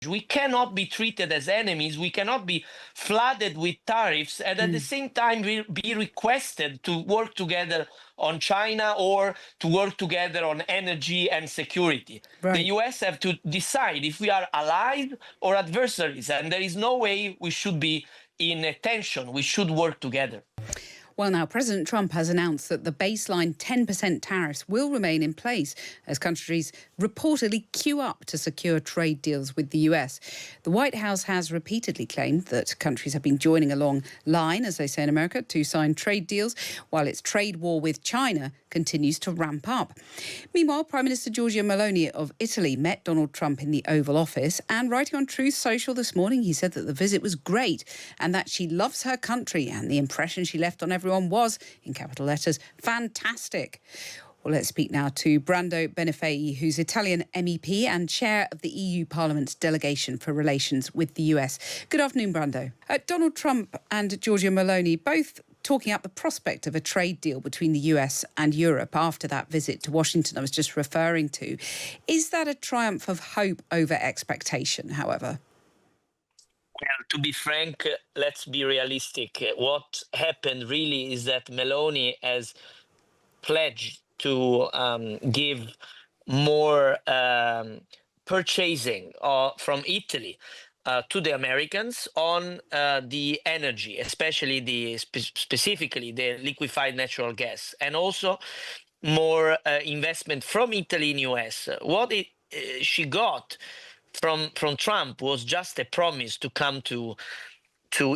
We cannot be treated as enemies. We cannot be flooded with tariffs and at the same time be requested to work together on China or to work together on energy and security. Right. The US have to decide if we are allies or adversaries, and there is no way we should be in a tension. We should work together. Well, now, President Trump has announced that the baseline 10% tariffs will remain in place as countries reportedly queue up to secure trade deals with the US. The White House has repeatedly claimed that countries have been joining along line, as they say in America, to sign trade deals, while its trade war with China continues to ramp up. Meanwhile, Prime Minister Giorgia Meloni of Italy met Donald Trump in the Oval Office, and writing on Truth Social this morning, he said that the visit was great and that she loves her country, and the impression she left on everyone was, in capital letters, fantastic. Well, let's speak now to Brando Benifei, who's Italian MEP and chair of the EU Parliament's delegation for relations with the US. Good afternoon, Brando. Donald Trump and Giorgia Meloni both talking up the prospect of a trade deal between the US and Europe after that visit to Washington I was just referring to. Is that a triumph of hope over expectation, however? Well, to be frank, let's be realistic. What happened really is that Meloni has pledged to give more purchasing from Italy to the Americans on the energy, especially specifically the liquefied natural gas, and also more investment from Italy in US. What she got from Trump was just a promise to come to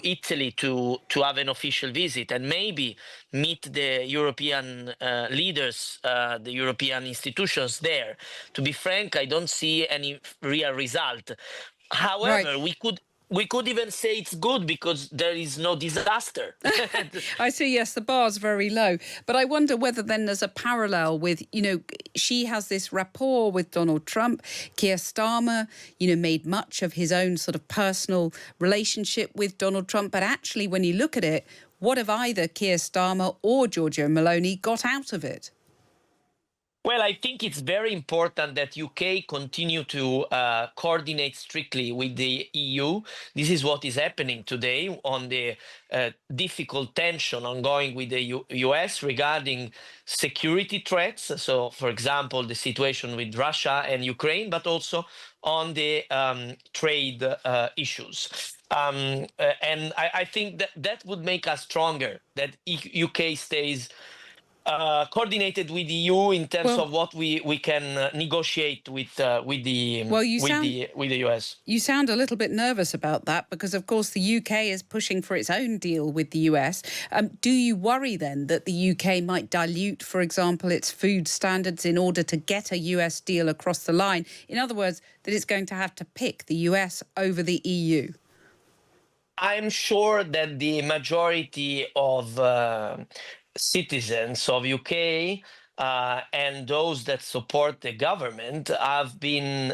Italy to have an official visit and maybe meet the European leaders, the European institutions there. To be frank, I don't see any real result. However, Right. we could even say it's good because there is no disaster. I see, yes, the bar's very low. But I wonder whether then there's a parallel with, she has this rapport with Donald Trump. Keir Starmer, made much of his own sort of personal relationship with Donald Trump. But actually, when you look at it, what have either Keir Starmer or Giorgia Meloni got out of it? Well, I think it's very important that UK continue to coordinate strictly with the EU. This is what is happening today on the difficult tension ongoing with the US regarding security threats. So, for example, the situation with Russia and Ukraine, but also on the trade issues. And I think that would make us stronger, that UK stays coordinated with the EU in terms of what we can negotiate with the US. You sound a little bit nervous about that because, of course, the UK is pushing for its own deal with the US. Do you worry then that the UK might dilute, for example, its food standards in order to get a US deal across the line? In other words, that it's going to have to pick the US over the EU? I'm sure that the majority of citizens of UK and those that support the government have been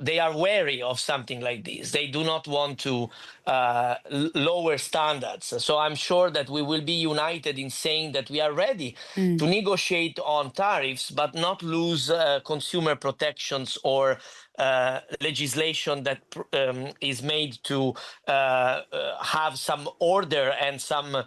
they are wary of something like this. They do not want to lower standards. So I'm sure that we will be united in saying that we are ready to negotiate on tariffs, but not lose consumer protections or legislation that is made to have some order and some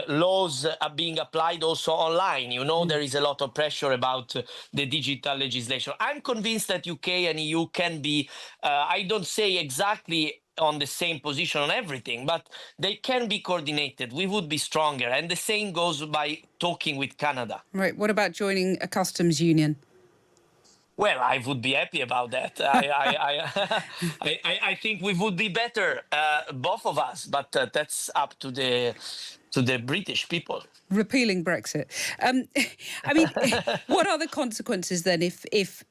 laws are being applied also online. There is a lot of pressure about the digital legislation. I'm convinced that UK and EU can be, I don't say exactly on the same position on everything, but they can be coordinated. We would be stronger. And the same goes by talking with Canada. Right. What about joining a customs union? Well, I would be happy about that. I think we would be better, both of us, but that's up to the British people. Repealing Brexit. I mean, what are the consequences then if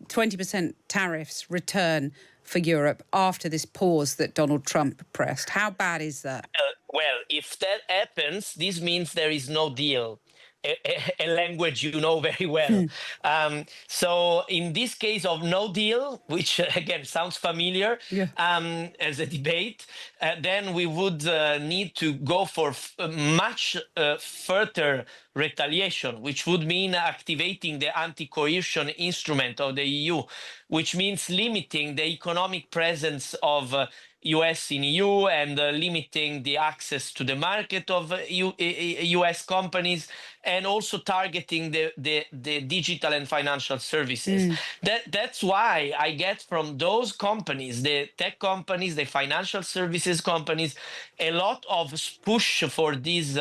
20% tariffs return for Europe after this pause that Donald Trump pressed? How bad is that? Well, if that happens, this means there is no deal. a language you know very well. So in this case of no deal, which again sounds familiar Yeah. as a debate, then we would need to go for much further retaliation, which would mean activating the anti-coercion instrument of the EU, which means limiting the economic presence of US in EU and limiting the access to the market of US companies, and also targeting the digital and financial services. That's why I get from those companies, the tech companies, the financial services companies, a lot of push for this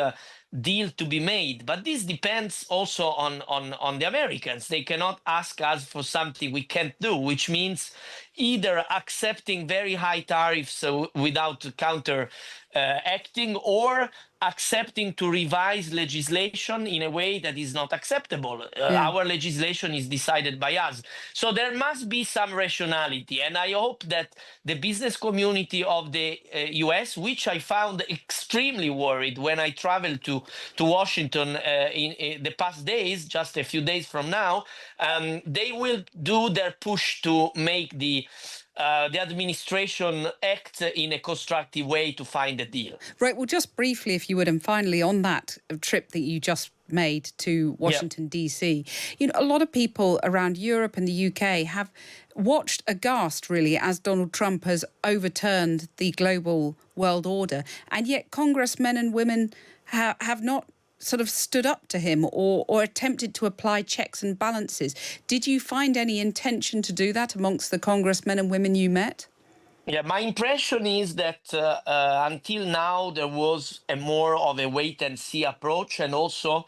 deal to be made. But this depends also on the Americans. They cannot ask us for something we can't do, which means either accepting very high tariffs without counter acting, or accepting to revise legislation in a way that is not acceptable. Our legislation is decided by us. So there must be some rationality. And I hope that the business community of the US, which I found extremely worried when I traveled to Washington in the past days, just a few days from now, they will do their push to make the administration act in a constructive way to find a deal. Right. Well, just briefly, if you would, and finally on that trip that you just made to Washington, D.C., a lot of people around Europe and the UK have watched aghast, really, as Donald Trump has overturned the global world order. And yet congressmen and women have not sort of stood up to him or attempted to apply checks and balances. Did you find any intention to do that amongst the congressmen and women you met? Yeah, my impression is that until now there was a more of a wait and see approach, and also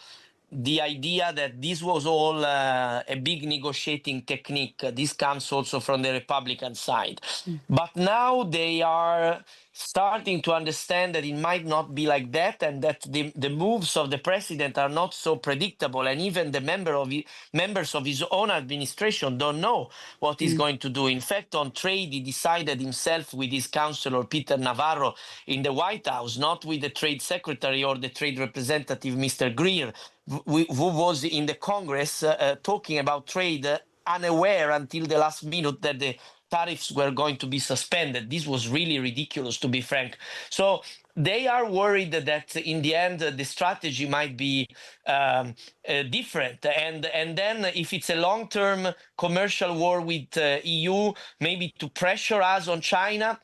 the idea that this was all a big negotiating technique. This comes also from the Republican side. But now they are starting to understand that it might not be like that, and that the moves of the president are not so predictable, and even the members of his own administration don't know what he's going to do. In fact, on trade, he decided himself with his counselor Peter Navarro in the White House, not with the trade secretary or the trade representative Mr. Greer, who was in the Congress talking about trade, unaware until the last minute that the tariffs were going to be suspended. This was really ridiculous, to be frank. So they are worried that in the end the strategy might be different, and then if it's a long-term commercial war with EU, maybe to pressure us on China,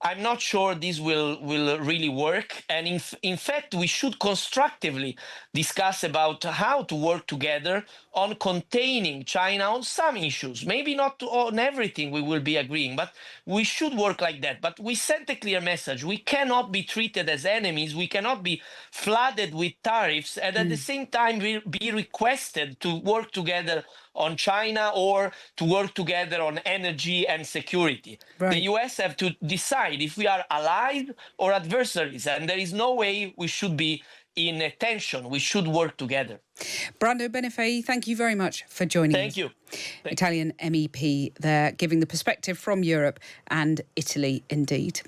I'm not sure this will really work. And in fact, we should constructively discuss about how to work together on containing China on some issues. Maybe not on everything we will be agreeing, but we should work like that. But we sent a clear message. We cannot be treated as enemies. We cannot be flooded with tariffs and at the same time be requested to work together on China or to work together on energy and security. Right. The US have to decide if we are allies or adversaries, and there is no way we should be in a tension. We should work together. Brando Benifei, thank you very much for joining us. Thank you. Italian MEP there, giving the perspective from Europe and Italy indeed.